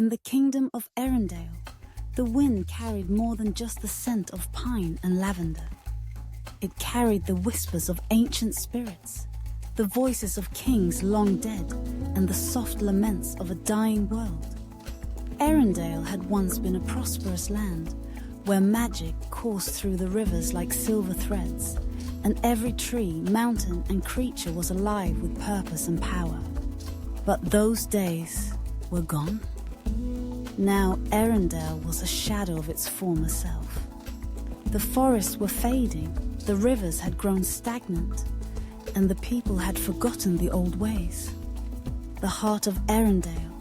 In the Kingdom of Erendale, the wind carried more than just the scent of pine and lavender. It carried the whispers of ancient spirits, the voices of kings long dead, and the soft laments of a dying world. Erendale had once been a prosperous land, where magic coursed through the rivers like silver threads, and every tree, mountain, and creature was alive with purpose and power. But those days were gone. Now Erendale was a shadow of its former self. The forests were fading, the rivers had grown stagnant, and the people had forgotten the old ways. The heart of Erendale,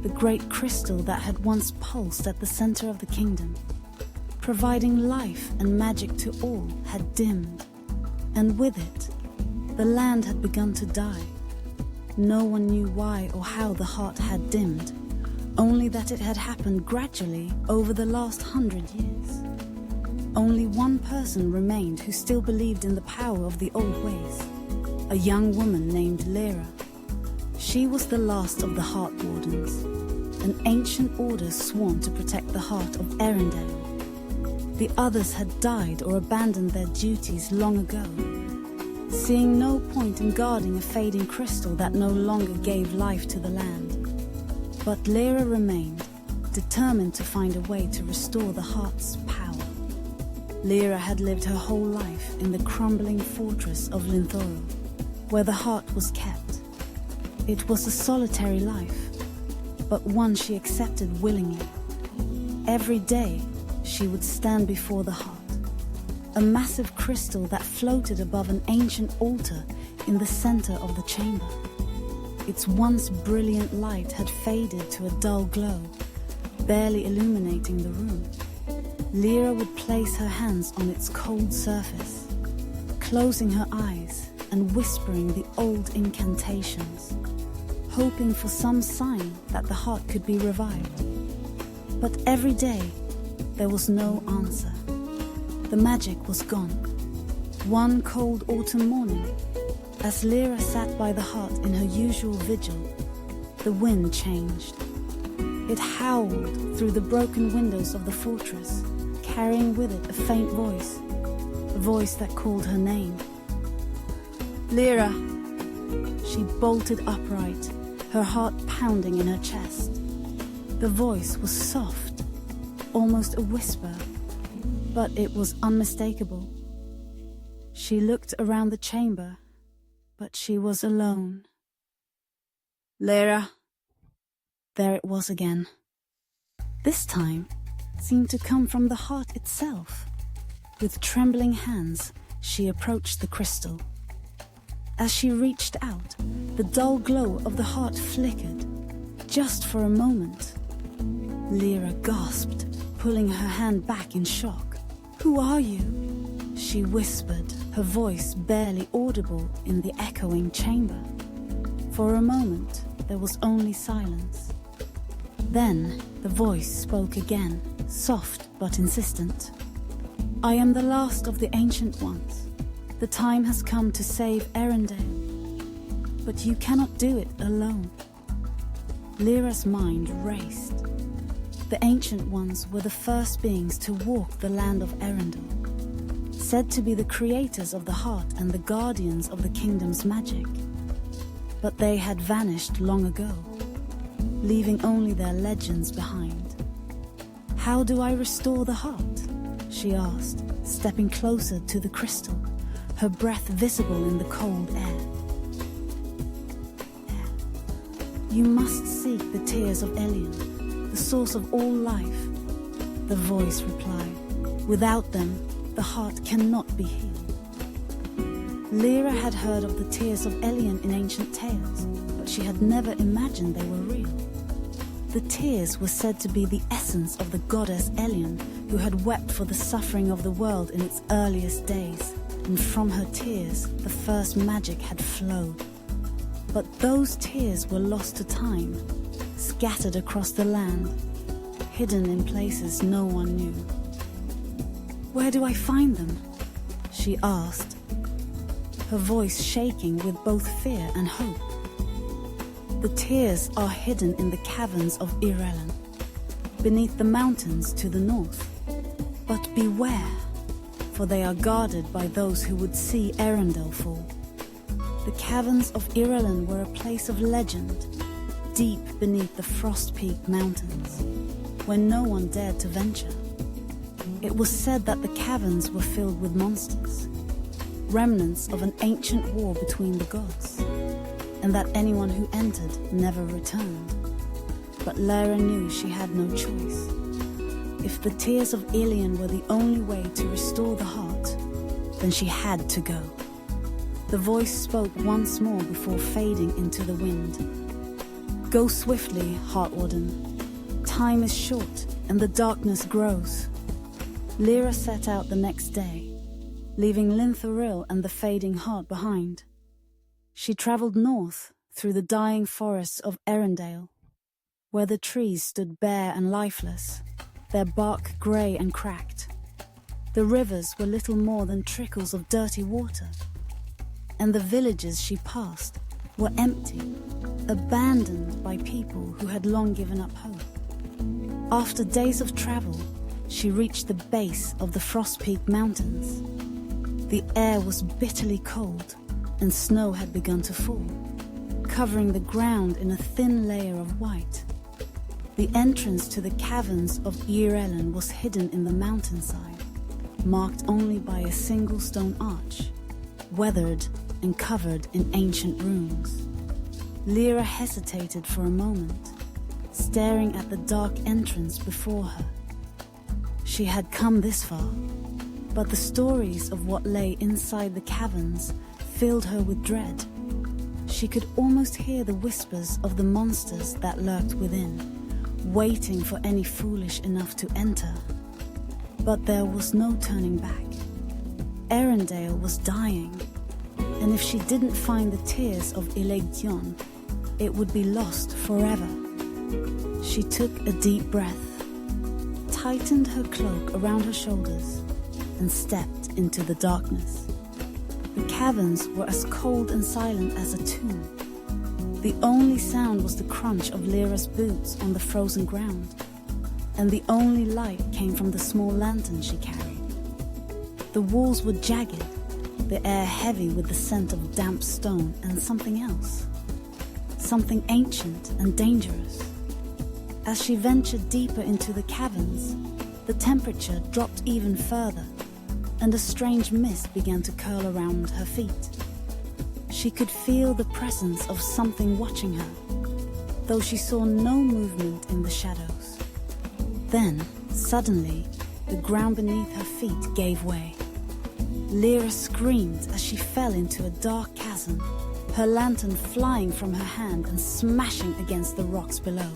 the great crystal that had once pulsed at the center of the kingdom, providing life and magic to all, had dimmed, and with it, the land had begun to die. No one knew why or how the heart had dimmed, only that it had happened gradually over the last 100 years. Only one person remained who still believed in the power of the old ways, a young woman named Lyra. She was the last of the Heart Wardens, an ancient order sworn to protect the heart of Erendale. The others had died or abandoned their duties long ago, seeing no point in guarding a fading crystal that no longer gave life to the land. But Lyra remained, determined to find a way to restore the heart's power. Lyra had lived her whole life in the crumbling fortress of Linthoro, where the heart was kept. It was a solitary life, but one she accepted willingly. Every day, she would stand before the heart, a massive crystal that floated above an ancient altar in the center of the chamber. Its once brilliant light had faded to a dull glow, barely illuminating the room. Lyra would place her hands on its cold surface, closing her eyes and whispering the old incantations, hoping for some sign that the heart could be revived. But every day, there was no answer. The magic was gone. One cold autumn morning, as Lyra sat by the heart in her usual vigil, the wind changed. It howled through the broken windows of the fortress, carrying with it a faint voice, a voice that called her name. Lyra! She bolted upright, her heart pounding in her chest. The voice was soft, almost a whisper, but it was unmistakable. She looked around the chamber, but she was alone. Lyra! There it was again. This time seemed to come from the heart itself. With trembling hands, she approached the crystal. As she reached out, the dull glow of the heart flickered, just for a moment. Lyra gasped, pulling her hand back in shock. "Who are you?" she whispered, her voice barely audible in the echoing chamber. For a moment, there was only silence. Then the voice spoke again, soft but insistent. "I am the last of the ancient ones. The time has come to save Erendale. But you cannot do it alone." Lyra's mind raced. The ancient ones were the first beings to walk the land of Erendale, said to be the creators of the heart and the guardians of the kingdom's magic. But they had vanished long ago, leaving only their legends behind. "How do I restore the heart?" she asked, stepping closer to the crystal, her breath visible in the cold air. "You must seek the tears of Elion, the source of all life," the voice replied. "Without them, the heart cannot be healed." Lyra had heard of the tears of Elion in ancient tales, but she had never imagined they were real. The tears were said to be the essence of the goddess Elion, who had wept for the suffering of the world in its earliest days, and from her tears the first magic had flowed. But those tears were lost to time, scattered across the land, hidden in places no one knew. "Where do I find them?" she asked, her voice shaking with both fear and hope. The tears are hidden in the caverns of Erendale, beneath the mountains to the north. But beware, for they are guarded by those who would see Erendale fall. The caverns of Erendale were a place of legend, deep beneath the frost-peaked mountains, where no one dared to venture. It was said that the caverns were filled with monsters, remnants of an ancient war between the gods, and that anyone who entered never returned. But Lara knew she had no choice. If the tears of Ilion were the only way to restore the heart, then she had to go. The voice spoke once more before fading into the wind. Go swiftly, Heartwarden. Time is short and the darkness grows. Lyra set out the next day, leaving Linthoril and the fading heart behind. She travelled north through the dying forests of Erendale, where the trees stood bare and lifeless, their bark grey and cracked. The rivers were little more than trickles of dirty water, and the villages she passed were empty, abandoned by people who had long given up hope. After days of travel, she reached the base of the frost-peaked mountains. The air was bitterly cold, and snow had begun to fall, covering the ground in a thin layer of white. The entrance to the caverns of Erendale was hidden in the mountainside, marked only by a single stone arch, weathered and covered in ancient runes. Lyra hesitated for a moment, staring at the dark entrance before her. She had come this far, but the stories of what lay inside the caverns filled her with dread. She could almost hear the whispers of the monsters that lurked within, waiting for any foolish enough to enter. But there was no turning back. Erendale was dying, and if she didn't find the tears of Eladion, it would be lost forever. She took a deep breath, tightened her cloak around her shoulders, and stepped into the darkness. The caverns were as cold and silent as a tomb. The only sound was the crunch of Lyra's boots on the frozen ground, and the only light came from the small lantern she carried. The walls were jagged, the air heavy with the scent of damp stone and something else, something ancient and dangerous. As she ventured deeper into the caverns, the temperature dropped even further, and a strange mist began to curl around her feet. She could feel the presence of something watching her, though she saw no movement in the shadows. Then, suddenly, the ground beneath her feet gave way. Lyra screamed as she fell into a dark chasm, her lantern flying from her hand and smashing against the rocks below.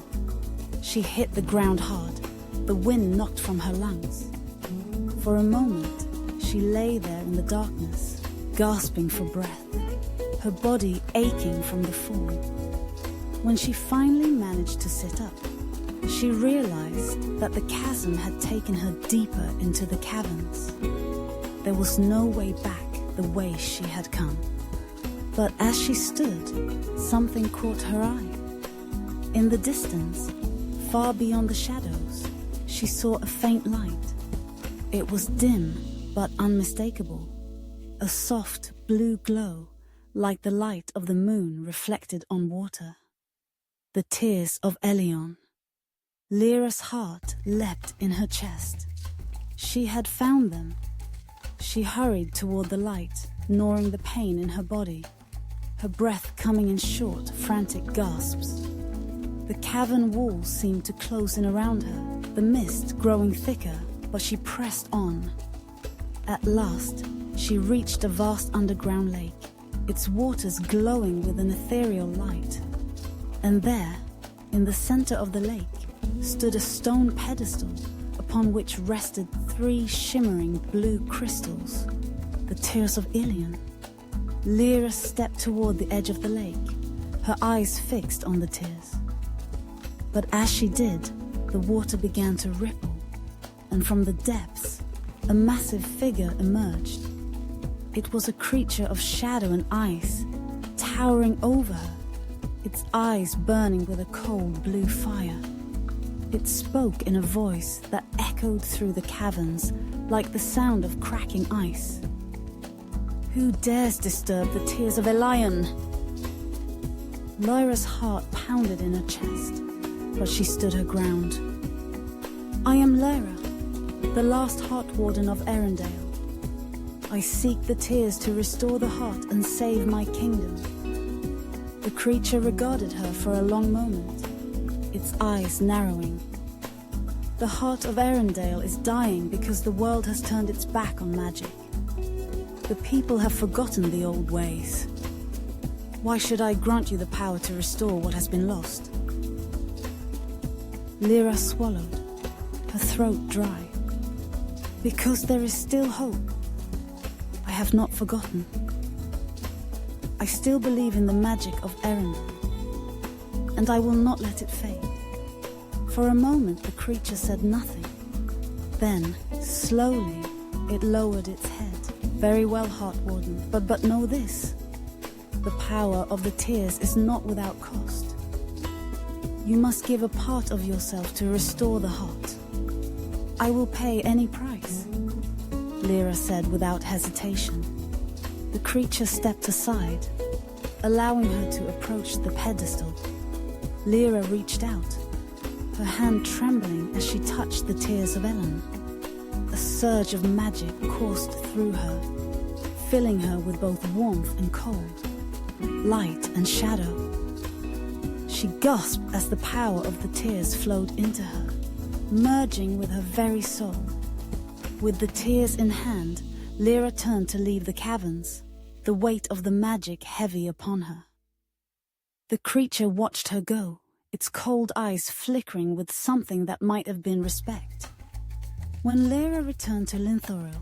She hit the ground hard, the wind knocked from her lungs. For a moment, she lay there in the darkness, gasping for breath, her body aching from the fall. When she finally managed to sit up, she realized that the chasm had taken her deeper into the caverns. There was no way back the way she had come. But as she stood, something caught her eye. In the distance, far beyond the shadows, she saw a faint light. It was dim but unmistakable, a soft blue glow like the light of the moon reflected on water. The tears of Elion. Lyra's heart leapt in her chest. She had found them. She hurried toward the light, gnawing the pain in her body, her breath coming in short, frantic gasps. The cavern walls seemed to close in around her, the mist growing thicker, but she pressed on. At last, she reached a vast underground lake, its waters glowing with an ethereal light. And there, in the center of the lake, stood a stone pedestal upon which rested 3 shimmering blue crystals, the tears of Ilion. Lyra stepped toward the edge of the lake, her eyes fixed on the tears. But as she did, the water began to ripple, and from the depths, a massive figure emerged. It was a creature of shadow and ice, towering over her, its eyes burning with a cold blue fire. It spoke in a voice that echoed through the caverns like the sound of cracking ice. Who dares disturb the tears of Elion? Lyra's heart pounded in her chest, but she stood her ground. I am Lyra, the last Heart Warden of Erendale. I seek the tears to restore the heart and save my kingdom. The creature regarded her for a long moment, its eyes narrowing. The heart of Erendale is dying because the world has turned its back on magic. The people have forgotten the old ways. Why should I grant you the power to restore what has been lost? Lyra swallowed, her throat dry. Because there is still hope. I have not forgotten. I still believe in the magic of Erendale, and I will not let it fade. For a moment the creature said nothing. Then, slowly, it lowered its head. Very well, Heart Warden, but know this. The power of the tears is not without cost. You must give a part of yourself to restore the heart. I will pay any price, Lyra said without hesitation. The creature stepped aside, allowing her to approach the pedestal. Lyra reached out, her hand trembling as she touched the tears of Ellen. A surge of magic coursed through her, filling her with both warmth and cold, light and shadow. She gasped as the power of the tears flowed into her, merging with her very soul. With the tears in hand, Lyra turned to leave the caverns, the weight of the magic heavy upon her. The creature watched her go, its cold eyes flickering with something that might have been respect. When Lyra returned to Linthoril,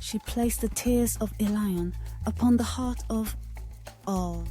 she placed the tears of Elion upon the heart of all.